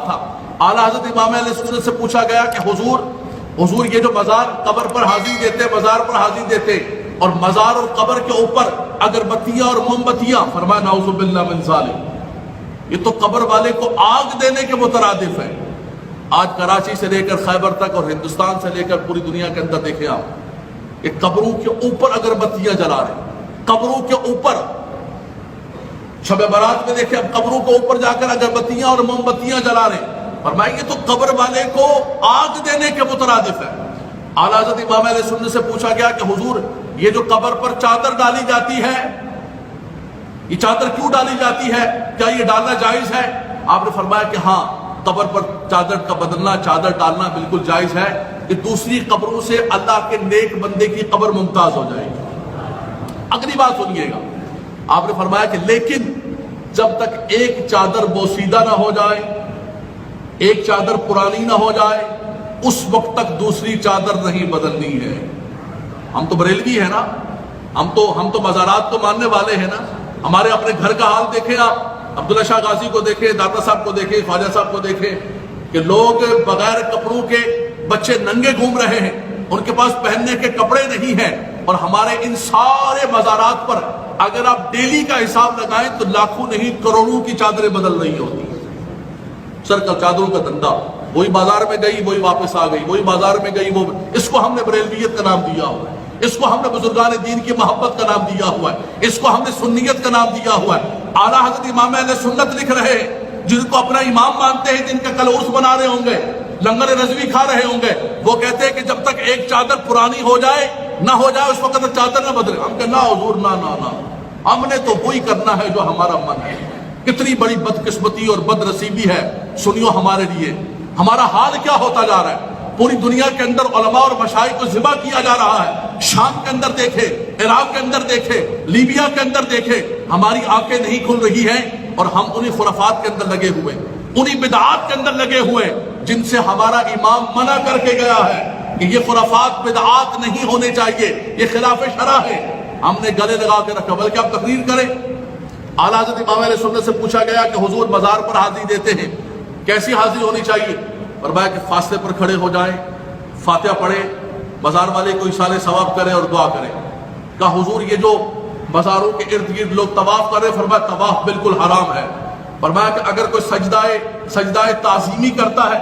تھا۔ اعلیٰ حضرت امام اہل سنت سے پوچھا گیا کہ حضور یہ جو مزار قبر پر حاضری دیتے، مزار پر حاضری دیتے، اور مزار اور قبر کے اوپر اگربتیاں اور موم بتیاں، فرمایا نعوذ باللہ من ذالک، یہ تو قبر والے کو آگ دینے کے مترادف ہے۔ آج کراچی سے لے کر خیبر تک اور ہندوستان سے لے کر پوری دنیا کے اندر دیکھیں آپ، یہ قبروں کے اوپر اگربتیاں جلا رہے ہیں، قبروں کے اوپر۔ شب برات میں دیکھیں اب قبروں کے اوپر جا کر اگربتیاں اور موم بتیاں جلا رہے ہیں، فرمایا یہ تو قبر والے کو آگ دینے کے مترادف ہے۔ اعلیٰ حضرت امام اہل سنت سے پوچھا گیا کہ حضور یہ جو قبر پر چادر ڈالی جاتی ہے، یہ چادر کیوں ڈالی جاتی ہے، کیا یہ ڈالنا جائز ہے؟ آپ نے فرمایا کہ ہاں، قبر پر چادر کا بدلنا، چادر ڈالنا بالکل جائز ہے، کہ دوسری قبروں سے اللہ کے نیک بندے کی قبر ممتاز ہو جائے گی۔ اگلی بات سنیے گا، آپ نے فرمایا کہ لیکن جب تک ایک چادر بوسیدہ نہ ہو جائے، ایک چادر پرانی نہ ہو جائے، اس وقت تک دوسری چادر نہیں بدلنی ہے۔ ہم تو بریلوی ہیں نا، ہم تو مزارات تو ماننے والے ہیں نا۔ ہمارے اپنے گھر کا حال دیکھیں آپ، عبداللہ شاہ غازی کو دیکھیں، داتا صاحب کو دیکھیں، خواجہ صاحب کو دیکھیں کہ لوگ بغیر کپڑوں کے بچے ننگے گھوم رہے ہیں، ان کے پاس پہننے کے کپڑے نہیں ہیں، اور ہمارے ان سارے مزارات پر اگر آپ ڈیلی کا حساب لگائیں تو لاکھوں نہیں کروڑوں کی چادریں بدل رہی ہوتی ہیں۔ سر کا چادروں کا دھندا، وہی بازار میں گئی وہی واپس آ گئی، وہی بازار میں گئی وہ، اس کو ہم نے بریلویت کا نام دیا ہوا ہے، اس کو ہم نے بزرگان دین کی محبت کا نام دیا ہوا ہے، اس کو ہم نے سنیت کا نام دیا ہوا ہے۔ اعلیٰ حضرت امام اہل سنت لکھ رہے ہیں، جن کو اپنا امام مانتے ہیں، جن کا کل عرس بنا رہے ہوں گے، لنگر رضوی کھا رہے ہوں گے، وہ کہتے ہیں کہ جب تک ایک چادر پرانی ہو جائے نہ ہو جائے اس وقت تک چادر نہ بدلے۔ ہم کہ نہ حضور، نہ نہ نہ، ہم نے تو وہی کرنا ہے جو ہمارا من ہے۔ کتنی بڑی بدقسمتی اور بد نصیبی ہے، سنیو ہمارے لیے، ہمارا حال کیا ہوتا جا رہا ہے۔ پوری دنیا کے اندر علماء اور مشائخ کو ذبح کیا جا رہا ہے، شام کے اندر دیکھے، عراق کے اندر دیکھے، لیبیا کے اندر دیکھے، ہماری آنکھیں نہیں کھل رہی ہیں، اور ہم انہی خرافات کے اندر لگے ہوئے، انہی بدعات کے اندر لگے ہوئے جن سے ہمارا امام منع کر کے گیا ہے کہ یہ خرافات بدعات نہیں ہونے چاہیے، یہ خلاف شرع ہے۔ ہم نے گلے لگا کے رکھا، بلکہ آپ تقریر کریں۔ اعلیٰ حضرت امام اہل سنت سے پوچھا گیا کہ حضور مزار پر حاضری دیتے ہیں، کیسی حاضری ہونی چاہیے؟ فرمایا کہ فاصلے پر کھڑے ہو جائیں، فاتحہ پڑھیں، مزار والے کو ایصال ثواب کریں اور دعا کریں۔ کہا حضور یہ جو مزاروں کے ارد گرد لوگ طواف کر رہے ہیں، فرمایا طواف بالکل حرام ہے۔ فرمایا کہ اگر کوئی سجدہ تعظیمی کرتا ہے،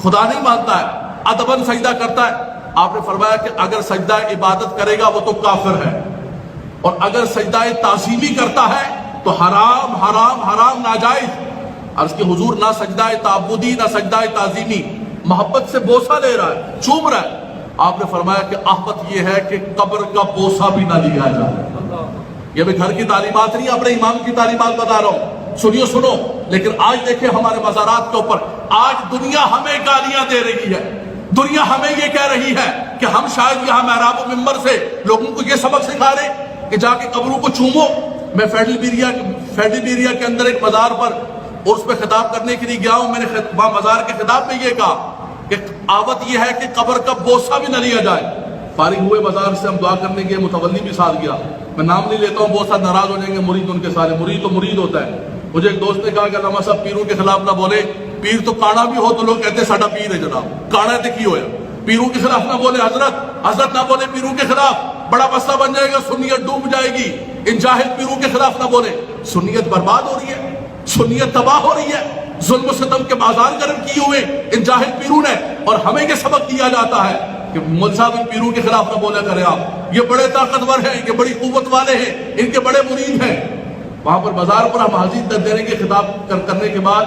خدا نہیں مانتا ہے، ادباً سجدہ کرتا ہے، آپ نے فرمایا کہ اگر سجدہ عبادت کرے گا وہ تو کافر ہے، اور اگر سجدہ تعظیمی کرتا ہے تو حرام حرام حرام، ناجائز۔ عرض کہ حضور نہ سجدہ تعبدی نہ سجدہ تعظیمی، محبت سے بوسہ لے رہا ہے، چوم رہا ہے۔ آپ نے فرمایا کہ احمد یہ ہے کہ قبر کا بوسہ بھی نہ لیا جائے۔ یہ میں گھر کی تعلیمات نہیں، اپنے امام کی تعلیمات بتا رہا ہوں، سنو۔ لیکن آج دیکھیں ہمارے مزارات کے اوپر، آج دنیا ہمیں گالیاں دے رہی ہے، دنیا ہمیں یہ کہہ رہی ہے کہ ہم شاید یہاں محراب و منبر سے لوگوں کو یہ سبق سکھا رہے کہ جا کے قبروں کو چومو۔ میں فیڈیبیریا کے اندر ایک مزار پر اور اس پہ خطاب کرنے کے لیے گیا ہوں، میں نے وہاں مزار کے خطاب میں یہ کہا کہ آوت یہ ہے کہ قبر کا بوسہ بھی نہ لیا جائے۔ فارغ ہوئے مزار سے ہم دعا کرنے گئے، متولی بھی ساتھ گیا، میں نام نہیں لیتا ہوں، بہت سارے ناراض ہو جائیں گے، مرید ان کے سارے، مرید تو مرید ہوتا ہے۔ مجھے ایک دوست نے کہا کہ علامہ صاحب پیروں کے خلاف نہ بولے، پیر تو کانا بھی ہو تو لوگ کہتے ہیں ساڈا پیر ہے جناب، کانا تے کی ہویا، پیروں کے خلاف نہ بولے، حضرت نہ بولے پیروں کے خلاف، بڑا مسئلہ بن جائے گا، سنیت ڈوب جائے گی۔ ان جاہل پیروں کے خلاف نہ بولے، سنیت برباد ہو رہی ہے، سنیت تباہ ہو رہی ہے، ظلم و ستم کے بازار گرم کیے ہوئے ان جاہل پیروں نے، اور ہمیں یہ سبق دیا جاتا ہے کہ مول صاحب ان پیروں کے خلاف نہ بولا کریں آپ، یہ بڑے طاقتور ہیں، یہ بڑی قوت والے ہیں، ان کے بڑے مرید ہیں۔ وہاں پر بازار پر ہم حاضری دینے کے خطاب کرنے کے بعد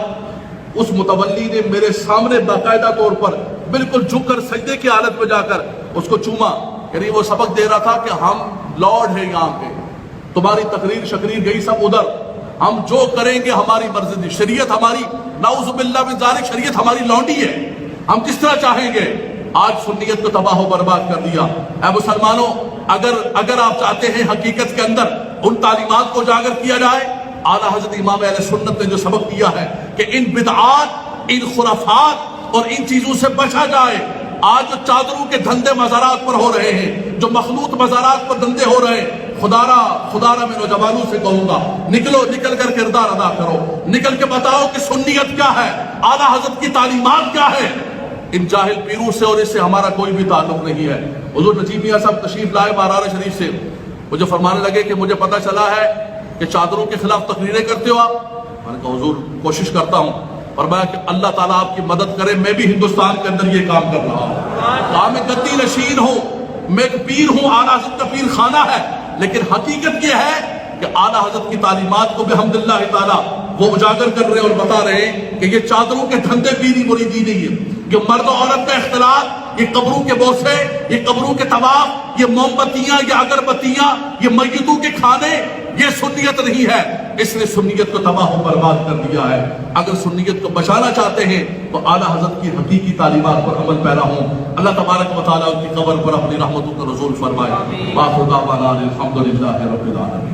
اس متولی نے میرے سامنے باقاعدہ طور پر بالکل جھک کر سجدے کی حالت میں جا کر اس کو چوما، یعنی وہ سبق دے رہا تھا کہ ہم لارڈ ہیں یہاں پہ، تمہاری تقریر شقریر گئی سب ادھر، ہم جو کریں گے ہماری مرضی، شریعت ہماری نعوذ باللہ من ذالک، شریعت ہماری لونڈی ہے، ہم جس طرح چاہیں گے۔ آج سنیت کو تباہ و برباد کر دیا۔ اے مسلمانوں، اگر آپ چاہتے ہیں حقیقت کے اندر ان تعلیمات کو اجاگر کیا جائے، اعلیٰ حضرت امام اہل سنت نے جو سبق دیا ہے کہ ان بدعات، ان خرافات اور ان چیزوں سے بچا جائے۔ آج جو چادروں کے دھندے مزارات پر ہو رہے ہیں، جو مخلوط مزارات پر دھندے ہو رہے ہیں، خدارا میں نوجوانوں سے کہوں گا، نکل کر کردار ادا کرو، نکل کے بتاؤ کہ سنیت کیا ہے، اعلیٰ حضرت کی تعلیمات کیا ہے۔ ان جاہل پیروں سے اور اس سے ہمارا کوئی بھی تعلق نہیں ہے۔ حضور نجیب میاں صاحب تشریف لائے مارار شریف سے، مجھے فرمانے لگے کہ مجھے پتہ چلا ہے کہ چادروں کے خلاف تقریریں کرتے ہو آپ۔ میں نے کہا حضور کوشش کرتا ہوں، فرمایا کہ اللہ تعالیٰ آپ کی مدد کرے، میں بھی ہندوستان کے اندر یہ کام کر رہا ہوں۔ کہا میں گدی نشین ہوں، میں ایک پیر ہوں، اعلیٰ حضرت کا پیر خانہ ہے، لیکن حقیقت یہ ہے کہ اعلیٰ حضرت کی تعلیمات کو بحمداللہ تعالیٰ وہ اجاگر کر رہے اور بتا رہے ہیں کہ یہ چادروں کے دھندے پیری مریدی نہیں ہے، کہ مرد و عورت کا اختلاط، یہ قبروں کے بوسے، یہ قبروں کے طواف، یہ موم بتیاں، یہ اگربتیاں، یہ میتوں کے کھانے، یہ سنیت نہیں ہے۔ اس نے سنیت کو تباہ و برباد کر دیا ہے۔ اگر سنیت کو بچانا چاہتے ہیں تو اعلیٰ حضرت کی حقیقی تعلیمات پر عمل پیرا ہوں۔ اللہ تبارک و تعالیٰ ان کی قبر پر اپنی رحمتوں کا نزول فرمائے۔ وآخر دعوانا الحمدللہ رب العالمین۔